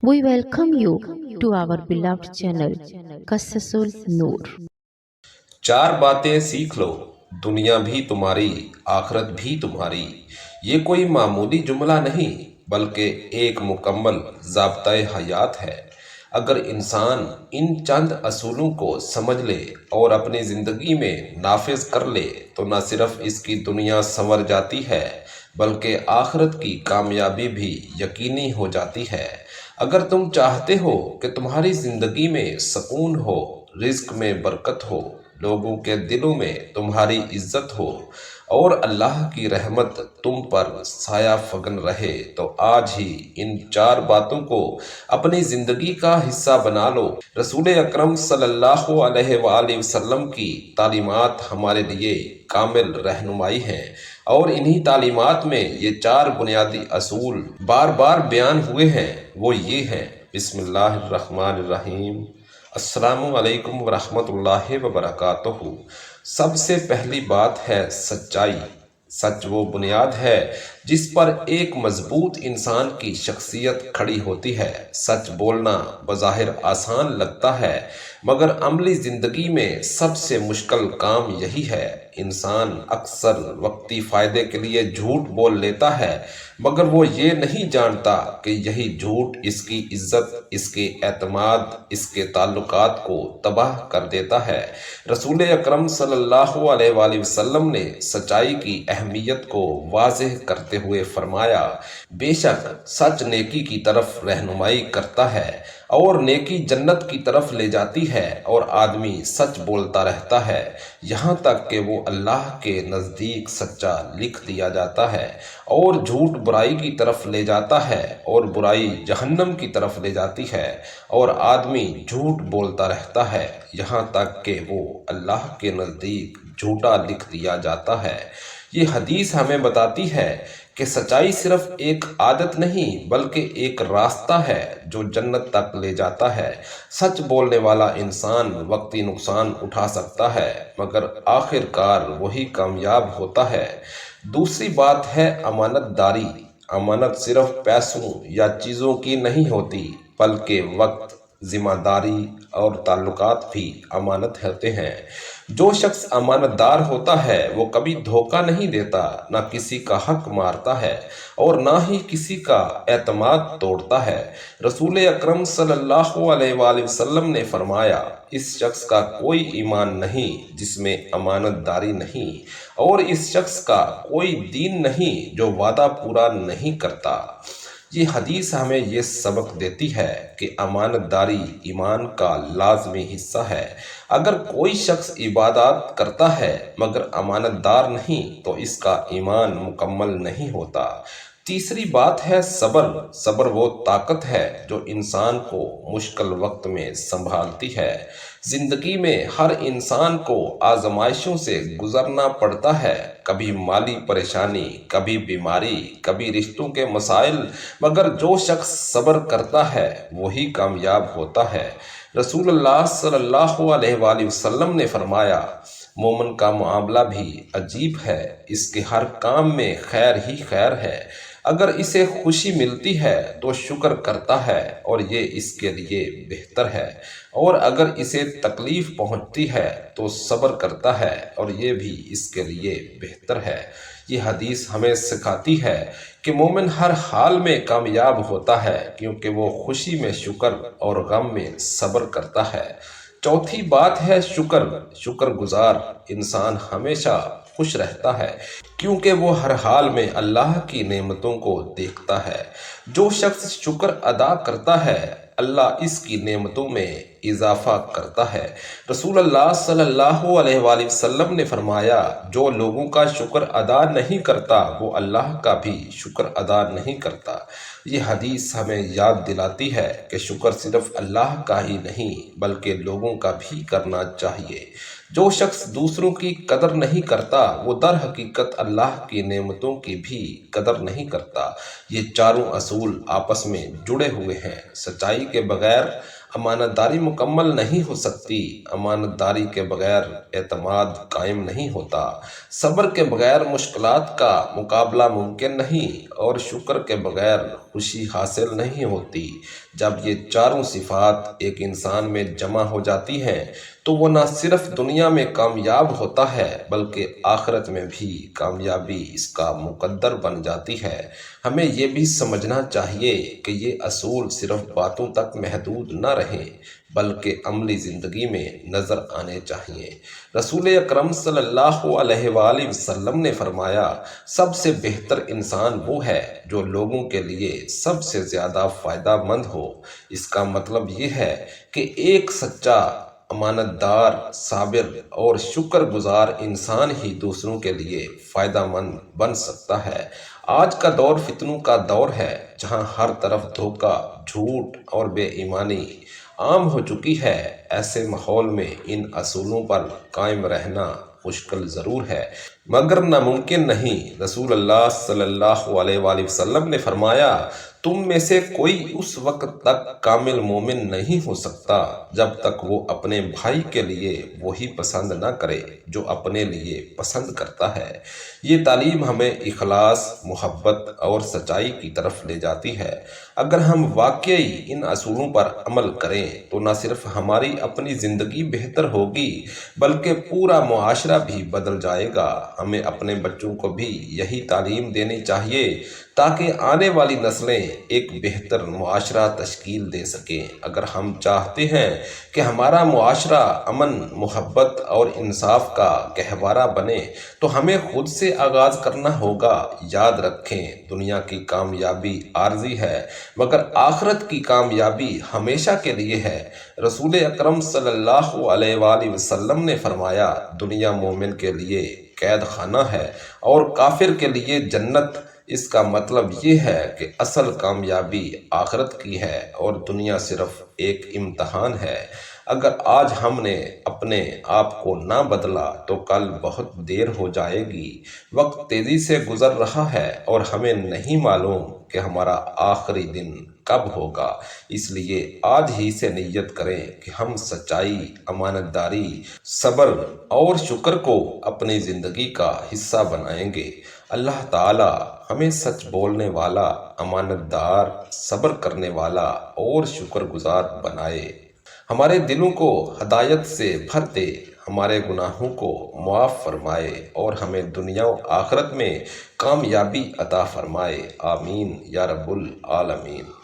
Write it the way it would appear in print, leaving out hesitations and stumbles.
We welcome you to our beloved channel, Qassasul Noor. चार बातें सीख लो, दुनिया भी तुम्हारी, आखिरत भी तुम्हारी। ये कोई मामूली जुमला नहीं, बल्कि एक मुकम्मल ज़ाब्ता-ए हयात है। अगर इंसान इन चंद असूलों को समझ ले और अपनी ज़िंदगी में नाफिज कर ले तो न सिर्फ इसकी दुनिया संवर जाती है, बल्कि आखिरत की कामयाबी भी यकीनी हो जाती है। अगर तुम चाहते हो कि तुम्हारी ज़िंदगी में सुकून हो, रिज़्क में बरकत हो, लोगों के दिलों में तुम्हारी इज्जत हो और अल्लाह की रहमत तुम पर साया फगन रहे, तो आज ही इन चार बातों को अपनी ज़िंदगी का हिस्सा बना लो। रसूल अकरम सल्लल्लाहु अलैहि वसल्लम की तालीमात हमारे लिए कामिल रहनुमाई हैं और इन्हीं तालीमात में ये चार बुनियादी असूल बार बार बयान हुए हैं। वो ये हैं, बिस्मिल्लाहिर्रहमानिर्रहीम, अस्सलामु अलैकुम वरहमतुल्लाहि वबरकातुहू। सबसे पहली बात है सच्चाई। सच वो बुनियाद है जिस पर एक मजबूत इंसान की शख्सियत खड़ी होती है। सच बोलना बज़ाहिर आसान लगता है, मगर अमली ज़िंदगी में सबसे मुश्किल काम यही है। इंसान अक्सर वक्ती फ़ायदे के लिए झूठ बोल लेता है, मगर वो ये नहीं जानता कि यही झूठ इसकी इज्जत, इसके एतमाद, इसके ताल्लुकात को तबाह कर देता है। रसूल अकरम सल्लल्लाहु अलैहि वसल्लम ने सच्चाई की अहमियत को वाज़ेह करते हुए फरमाया, बेशक सच नेकी की तरफ रहनुमाई करता है और नेकी जन्नत की तरफ ले जाती है, और आदमी सच बोलता रहता है यहाँ तक कि वो अल्लाह के नज़दीक सच्चा लिख दिया जाता है, और झूठ बुराई की तरफ ले जाता है और बुराई जहन्नम की तरफ ले जाती है, और आदमी झूठ बोलता रहता है यहाँ तक कि वो अल्लाह के नज़दीक झूठा लिख दिया जाता है। ये हदीस हमें बताती है कि सच्चाई सिर्फ एक आदत नहीं, बल्कि एक रास्ता है जो जन्नत तक ले जाता है। सच बोलने वाला इंसान वक्ती नुकसान उठा सकता है, मगर आखिरकार वही कामयाब होता है। दूसरी बात है अमानतदारी। अमानत सिर्फ पैसों या चीज़ों की नहीं होती, बल्कि वक्त, जिम्मेदारी और ताल्लुकात भी अमानत होते हैं। जो शख्स अमानतदार होता है वो कभी धोखा नहीं देता, ना किसी का हक मारता है और ना ही किसी का एतमाद तोड़ता है। रसूल अकरम सल्लल्लाहु अलैहि वसल्लम ने फरमाया, इस शख्स का कोई ईमान नहीं जिसमें अमानतदारी नहीं, और इस शख्स का कोई दीन नहीं जो वादा पूरा नहीं करता। ये हदीस हमें ये सबक देती है कि अमानतदारी ईमान का लाजमी हिस्सा है। अगर कोई शख्स इबादत करता है मगर अमानतदार नहीं, तो इसका ईमान मुकम्मल नहीं होता। तीसरी बात है सब्र। सब्र वो ताकत है जो इंसान को मुश्किल वक्त में संभालती है। जिंदगी में हर इंसान को आजमाइशों से गुजरना पड़ता है, कभी माली परेशानी, कभी बीमारी, कभी रिश्तों के मसाइल, मगर जो शख्स सब्र करता है वही कामयाब होता है। रसूलुल्लाह सल्लल्लाहु अलैहि वसल्लम ने फरमाया, मोमिन का मामला भी अजीब है, इसके हर काम में खैर ही खैर है। अगर इसे खुशी मिलती है तो शुक्र करता है और ये इसके लिए बेहतर है, और अगर इसे तकलीफ पहुंचती है तो सब्र करता है और ये भी इसके लिए बेहतर है। ये हदीस हमें सिखाती है कि मोमिन हर हाल में कामयाब होता है, क्योंकि वो खुशी में शुक्र और गम में सब्र करता है। चौथी बात है शुक्रगुजार इंसान हमेशा खुश रहता है, क्योंकि वो हर हाल में अल्लाह की नेमतों को देखता है। जो शख्स शुक्र अदा करता है, अल्लाह इसकी नेमतों में इजाफा करता है। रसूलुल्लाह सल्लल्लाहु अलैहि वसल्लम ने फरमाया, जो लोगों का शुक्र अदा नहीं करता वो अल्लाह का भी शुक्र अदा नहीं करता। ये हदीस हमें याद दिलाती है कि शुक्र सिर्फ अल्लाह का ही नहीं, बल्कि लोगों का भी करना चाहिए। जो शख्स दूसरों की कदर नहीं करता वो दर हकीकत अल्लाह की नेमतों की भी कदर नहीं करता। ये चारों असूल आपस में जुड़े हुए हैं। सच्चाई के बगैर امانت داری مکمل نہیں ہو سکتی، امانت داری کے بغیر اعتماد قائم نہیں ہوتا، صبر کے بغیر مشکلات کا مقابلہ ممکن نہیں، اور شکر کے بغیر خوشی حاصل نہیں ہوتی۔ جب یہ چاروں صفات ایک انسان میں جمع ہو جاتی ہیں تو وہ نہ صرف دنیا میں کامیاب ہوتا ہے بلکہ آخرت میں بھی کامیابی اس کا مقدر بن جاتی ہے۔ ہمیں یہ بھی سمجھنا چاہیے کہ یہ اصول صرف باتوں تک محدود نہ رہیں بلکہ عملی زندگی میں نظر آنے چاہیے۔ رسول اکرم صلی اللہ علیہ وآلہ وسلم نے فرمایا، سب سے بہتر انسان وہ ہے جو لوگوں کے لیے سب سے زیادہ فائدہ مند ہو۔ اس کا مطلب یہ ہے کہ ایک سچا، امانت دار، صابر اور شکر گزار انسان ہی دوسروں کے لیے فائدہ مند بن سکتا ہے۔ آج کا دور فتنوں کا دور ہے، جہاں ہر طرف دھوکہ، جھوٹ اور بے ایمانی عام ہو چکی ہے۔ ایسے ماحول میں ان اصولوں پر قائم رہنا مشکل ضرور ہے مگر ناممکن نہیں۔ رسول اللہ صلی اللہ علیہ وآلہ وسلم نے فرمایا، تم میں سے کوئی اس وقت تک کامل مومن نہیں ہو سکتا جب تک وہ اپنے بھائی کے لیے وہی پسند نہ کرے جو اپنے لیے پسند کرتا ہے۔ یہ تعلیم ہمیں اخلاص، محبت اور سچائی کی طرف لے جاتی ہے۔ اگر ہم واقعی ان اصولوں پر عمل کریں تو نہ صرف ہماری اپنی زندگی بہتر ہوگی بلکہ پورا معاشرہ بھی بدل جائے گا۔ ہمیں اپنے بچوں کو بھی یہی تعلیم دینی چاہیے تاکہ آنے والی نسلیں ایک بہتر معاشرہ تشکیل دے سکیں۔ اگر ہم چاہتے ہیں کہ ہمارا معاشرہ امن، محبت اور انصاف کا گہوارہ بنے تو ہمیں خود سے آغاز کرنا ہوگا۔ یاد رکھیں، دنیا کی کامیابی عارضی ہے مگر آخرت کی کامیابی ہمیشہ کے لیے ہے۔ رسول اکرم صلی اللہ علیہ وآلہ وسلم نے فرمایا، دنیا مومن کے لیے قید خانہ ہے اور کافر کے لیے جنت۔ اس کا مطلب یہ ہے کہ اصل کامیابی آخرت کی ہے اور دنیا صرف ایک امتحان ہے۔ اگر آج ہم نے اپنے آپ کو نہ بدلا تو کل بہت دیر ہو جائے گی۔ وقت تیزی سے گزر رہا ہے اور ہمیں نہیں معلوم کہ ہمارا آخری دن کب ہوگا۔ اس لیے آج ہی سے نیت کریں کہ ہم سچائی، امانت داری، صبر اور شکر کو اپنی زندگی کا حصہ بنائیں گے۔ اللہ تعالی ہمیں سچ بولنے والا، امانت دار، صبر کرنے والا اور شکر گزار بنائے۔ ہمارے دلوں کو ہدایت سے بھر دے، ہمارے گناہوں کو معاف فرمائے اور ہمیں دنیا و آخرت میں کامیابی عطا فرمائے۔ آمین یا رب العالمین۔